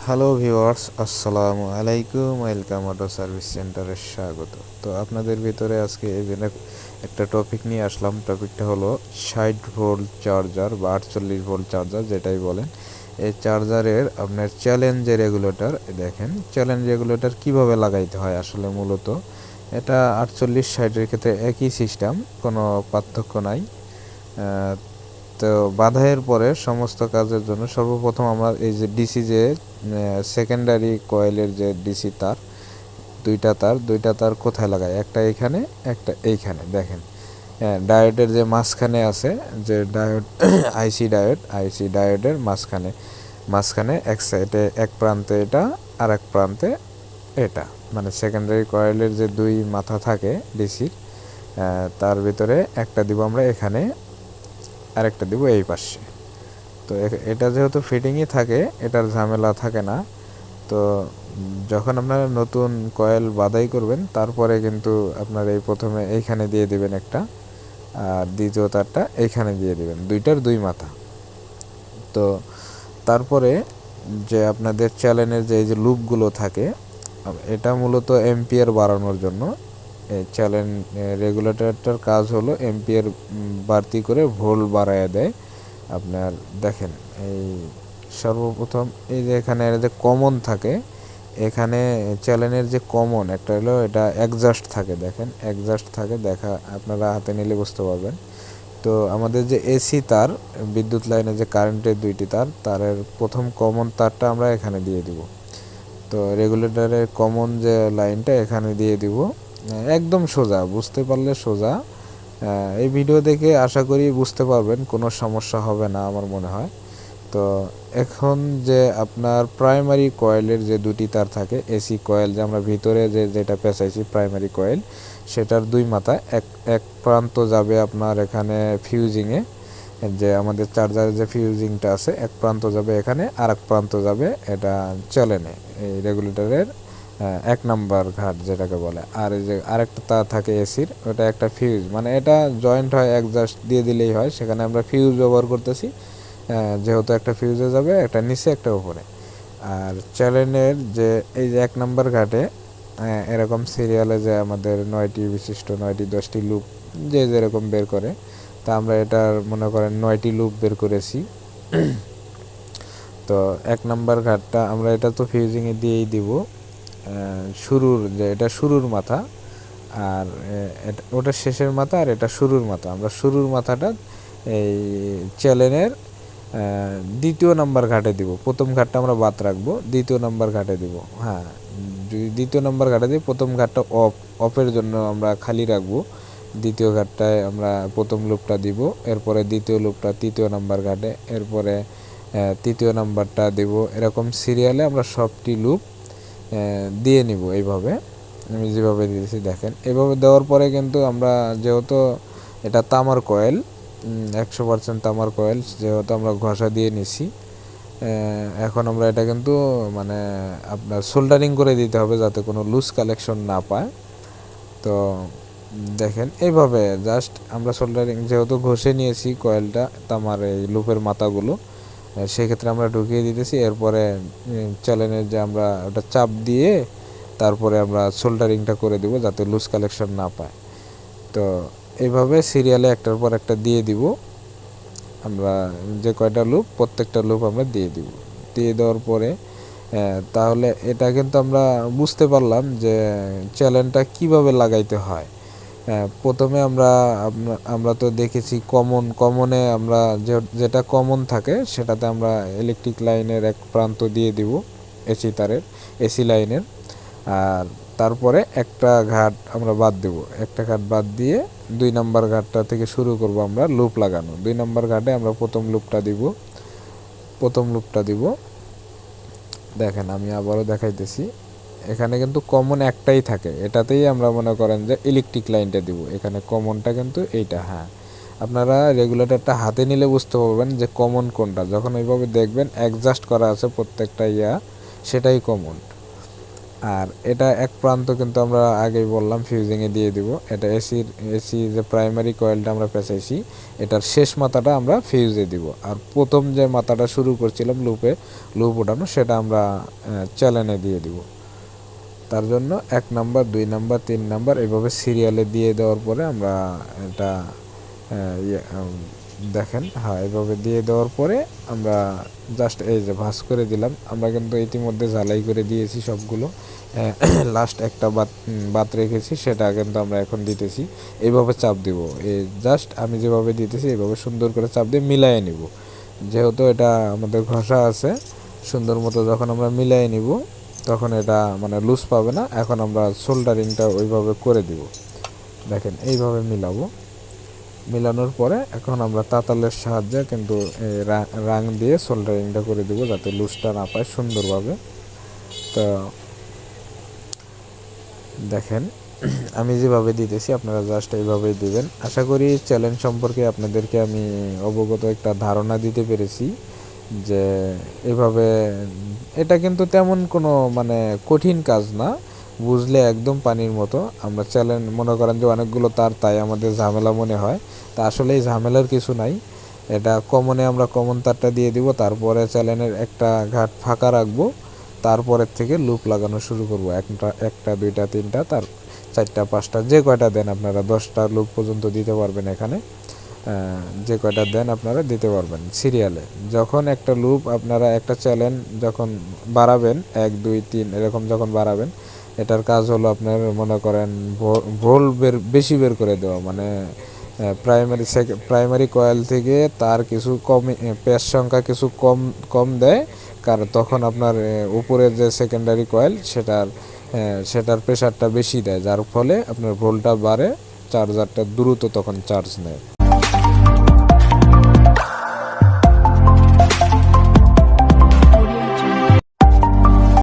Hello viewers, আসসালামু আলাইকুম। Welcome auto service সেন্টারে স্বাগত। তো আপনাদের ভিতরে আজকে এই জন্য একটা টপিক নিয়ে আসলাম। টপিকটা হলো 60 ভোল্ট চার্জার বা 48 ভোল্ট চার্জার যেটাই বলেন। এই চার্জারের আপনার চ্যালেঞ্জ রেগুলেটর, দেখেন চ্যালেঞ্জ রেগুলেটর কীভাবে লাগাইতে হয়। আসলে মূলত এটা 48-60-এর ক্ষেত্রে একই সিস্টেম, কোনো পার্থক্য নাই। তো বাঁধাইয়ের পরে সমস্ত কাজের জন্য সর্বপ্রথম আমরা এই যে ডিসি যে সেকেন্ডারি কয়েলের যে ডিসি তার, দুইটা তার কোথায় লাগায়, একটা এইখানে একটা এইখানে। দেখেন ডায়োডের যে মাঝখানে আছে, যে ডায়োড আইসি ডায়োডের মাঝখানে এক সাইডে এক প্রান্তে এটা আর এক প্রান্তে এটা, মানে সেকেন্ডারি কয়েলের যে দুই মাথা থাকে ডিসির, তার ভিতরে একটা দিব আমরা এখানে, আরেকটা দিব এই পাশে। তো এটা যেহেতু ফিটিংই থাকে, এটার ঝামেলা থাকে না। তো যখন আপনারা নতুন কয়েল বাদাই করবেন, তারপরে কিন্তু আপনার এই প্রথমে এইখানে দিয়ে দিবেন একটা, আর দ্বিতীয় তারটা এইখানে দিয়ে দিবেন, দুইটার দুই মাথা। তো তারপরে যে আপনাদের চ্যানেলের যে এই যে লুপগুলো থাকে, এটা মূলত এম্পিয়ার বাড়ানোর জন্য। এই চ্যানেল রেগুলেটরটার কাজ হলো এম্পিয়ার বাড়তি করে ভোল্ট বাড়ায় দেয় আপনার। দেখেন এই সর্বপ্রথম এই যে এখানে যে কমন থাকে, এখানে চ্যানেলের যে কমন একটা হলো এটা অ্যাডজাস্ট থাকে। দেখেন অ্যাডজাস্ট থাকে, দেখা আপনারা হাতে নিলে বুঝতে পারবেন। তো আমাদের যে এসি তার, বিদ্যুৎ লাইনে যে কারেন্টের দুইটি তারের প্রথম কমন তারটা আমরা এখানে দিয়ে দিব। তো রেগুলেটরের কমন যে লাইনটা এখানে দিয়ে দিব, একদম সোজা, বুঝতে পারলে সোজা। এই ভিডিও দেখে আশা করি বুঝতে পারবেন, কোনো সমস্যা হবে না আমার মনে হয়। তো এখন যে আপনার প্রাইমারি কয়েলের যে দুটি তার থাকে, এসি কয়েল যে আমরা ভিতরে যেটা পেঁচাইছি প্রাইমারি কয়েল, সেটার দুই মাথা, এক প্রান্ত যাবে আপনার এখানে ফিউজিংয়ে, যে আমাদের চার্জারের যে ফিউজিংটা আছে, এক প্রান্ত যাবে এখানে, আর এক প্রান্ত যাবে এটা চ্যানেলে, এই রেগুলেটরের 1 নম্বর ঘাট যেটাকে বলে। আর এই যে আরেকটা তার থাকে এসির, ওটা একটা ফিউজ, মানে এটা জয়েন্ট হয়, অ্যাডজাস্ট দিয়ে দিলেই হয়। সেখানে আমরা ফিউজ ব্যবহার করতেছি, যেহেতু একটা ফিউজে যাবে, একটা নিচে একটা উপরে। আর চ্যানেলের যে এই যে 1 নম্বর ঘাটে এরকম সিরিয়ালে যে আমাদের 9টি বিশিষ্ট 9টি 10টি লুপ যে যেরকম বের করে, তা আমরা এটার মনে করেন 9টি লুপ বের করেছি। তো 1 নম্বর ঘাটটা আমরা এটা তো ফিউজিংয়ে দিয়েই দিব, শুরুর যে এটা শুরুর মাথা, আর ওটা শেষের মাথা, আর এটা শুরুর মাথা। আমরা শুরুর মাথাটা এই চ্যানেলের 2য় নম্বর ঘাটে দিব। প্রথম ঘাটটা আমরা বাদ রাখবো, 2য় নম্বর ঘাটে দিব। হ্যাঁ, যদি 2য় নম্বর ঘাটে দিই, প্রথম ঘাটটা অফের জন্য আমরা খালি রাখবো। দ্বিতীয় ঘাটটায় আমরা প্রথম লুপটা দিব, এরপরে দ্বিতীয় লুপটা 3য় নম্বর ঘাটে, এরপরে 3য় নম্বরটা দিব। এরকম সিরিয়ালে আমরা সবটি লুপ দিয়ে নিব। এইভাবে আমি যেভাবে দিয়েছি দেখেন, এভাবে দেওয়ার পরে কিন্তু আমরা যেহেতু এটা তামার কয়েল, 100% তামার কয়েল, যেহেতু আমরা ঘষা দিয়ে নিছি, এখন আমরা এটা কিন্তু মানে আপনার সোল্ডারিং করে দিতে হবে, যাতে কোনো লুজ কালেকশন না পায়। তো দেখেন এইভাবে জাস্ট আমরা সোল্ডারিং, যেহেতু ঘষে নিয়েছি কয়েলটা, তামার এই লুপের মাথাগুলো, সেক্ষেত্রে আমরা ঢুকিয়ে দিতেছি। এরপরে চ্যানেলের যে আমরা ওটা চাপ দিয়ে তারপরে আমরা সোল্ডারিংটা করে দিব, যাতে লুজ কালেকশন না পায়। তো এইভাবে সিরিয়ালে একটার পর একটা দিয়ে দিব আমরা, যে কয়টা লুপ, প্রত্যেকটা লুপ আমরা দিয়ে দিব। দিয়ে দেওয়ার পরে তাহলে এটা কিন্তু আমরা বুঝতে পারলাম যে চ্যানেলটা কিভাবে লাগাইতে হয়। প্রথমে আমরা তো দেখেছি কমনে আমরা যেটা কমন থাকে, সেটাতে আমরা ইলেকট্রিক লাইনের এক প্রান্ত দিয়ে দিব, এসি লাইনের। আর তারপরে একটা ঘাট আমরা বাদ দেব, একটা ঘাট বাদ দিয়ে 2 নম্বর ঘাটটা থেকে শুরু করব আমরা লুপ লাগানো। 2 নম্বর ঘাটে আমরা প্রথম লুপটা দিব। দেখেন আমি আবারও দেখাইতেছি, এখানে কিন্তু কমন একটাই থাকে, এটাতেই আমরা মনে করেন যে ইলেকট্রিক লাইনটা দিব। এখানে কমনটা কিন্তু এইটা। হ্যাঁ, আপনারা রেগুলেটরটা হাতে নিলে বুঝতে পারবেন যে কমন কোনটা, যখন ওইভাবে দেখবেন অ্যাডজাস্ট করা আছে প্রত্যেকটা সেটাই কমন। আর এটা এক প্রান্ত কিন্তু আমরা আগেই বললাম ফিউজিংয়ে দিয়ে দিব। এটা এসি যে প্রাইমারি কয়েলটা আমরা পেঁচাইছি এটার শেষ মাথাটা আমরা ফিউজে দিব। আর প্রথম যে মাথাটা শুরু করছিলাম লুপ ওঠানো সেটা আমরা চ্যানেলে দিয়ে দিব। তার জন্য 1 নাম্বার 2 নাম্বার 3 নাম্বার এভাবে সিরিয়ালে দিয়ে দেওয়ার পরে আমরা এটা দেখেন, হ্যাঁ এভাবে দিয়ে দেওয়ার পরে আমরা জাস্ট এই যে ভাঁজ করে দিলাম। আমরা কিন্তু ইতিমধ্যে ঝালাই করে দিয়েছি সবগুলো, লাস্ট একটা বাত রেখেছি সেটা কিন্তু আমরা এখন দিতেছি। এইভাবে চাপ দিব, এই জাস্ট আমি যেভাবে দিতেছি এইভাবে সুন্দর করে চাপ দিয়ে মিলাই নিব। যেহেতু এটা আমাদের ঘষা আছে, সুন্দর মতো যখন আমরা মিলাই নিব তখন এটা মানে লুজ পাবে না। এখন আমরা সোল্ডারিংটা ওইভাবে করে দিব। দেখেন এইভাবে মিলানোর পরে এখন আমরা তাতালের সাহায্যে কিন্তু রাং দিয়ে সোল্ডারিংটা করে দিব যাতে লুজটা না পায় সুন্দরভাবে। তো দেখেন আমি যেভাবে দিতেছি আপনারা জাস্ট এইভাবেই দিবেন। আশা করি চ্যালেঞ্জ সম্পর্কে আপনাদেরকে আমি অবগত একটা ধারণা দিতে পেরেছি যে এভাবে এটা কিন্তু তেমন কোনো মানে কঠিন কাজ না, বুঝলে একদম পানির মতো। আমরা চ্যালেঞ্জ মনে করেন যে অনেকগুলো তার তাই আমাদের ঝামেলা মনে হয়, তা আসলে এই ঝামেলার কিছু নাই। এটা কমনে আমরা কমন তারটা দিয়ে দিব, তারপরে চ্যালেঞ্জের একটা ঘাট ফাঁকা রাখবো, তারপরের থেকে লুপ লাগানো শুরু করব। একটা 2টা 3টা তার 4টা 5টা যে কয়টা দেন আপনারা 10টা লুপ পর্যন্ত দিতে পারবেন। এখানে যে কয়টা দেন আপনারা দিতে পারবেন সিরিয়ালে। যখন একটা লুপ আপনারা একটা চ্যালেঞ্জ যখন বাড়াবেন 1 2 3 এরকম যখন বাড়াবেন, এটার কাজ হলো আপনার মনে করেন ভোল্ট বেশি বের করে দেওয়া, মানে প্রাইমারি কয়েল থেকে তার কিছু কম প্যাচ সংখ্যা কিছু কম দেয়, কারণ তখন আপনার উপরের যে সেকেন্ডারি কয়েল সেটার প্রেশারটা বেশি দেয়, যার ফলে আপনার ভোল্টটা বাড়ে, চার্জারটা দ্রুত তখন চার্জ নেয়।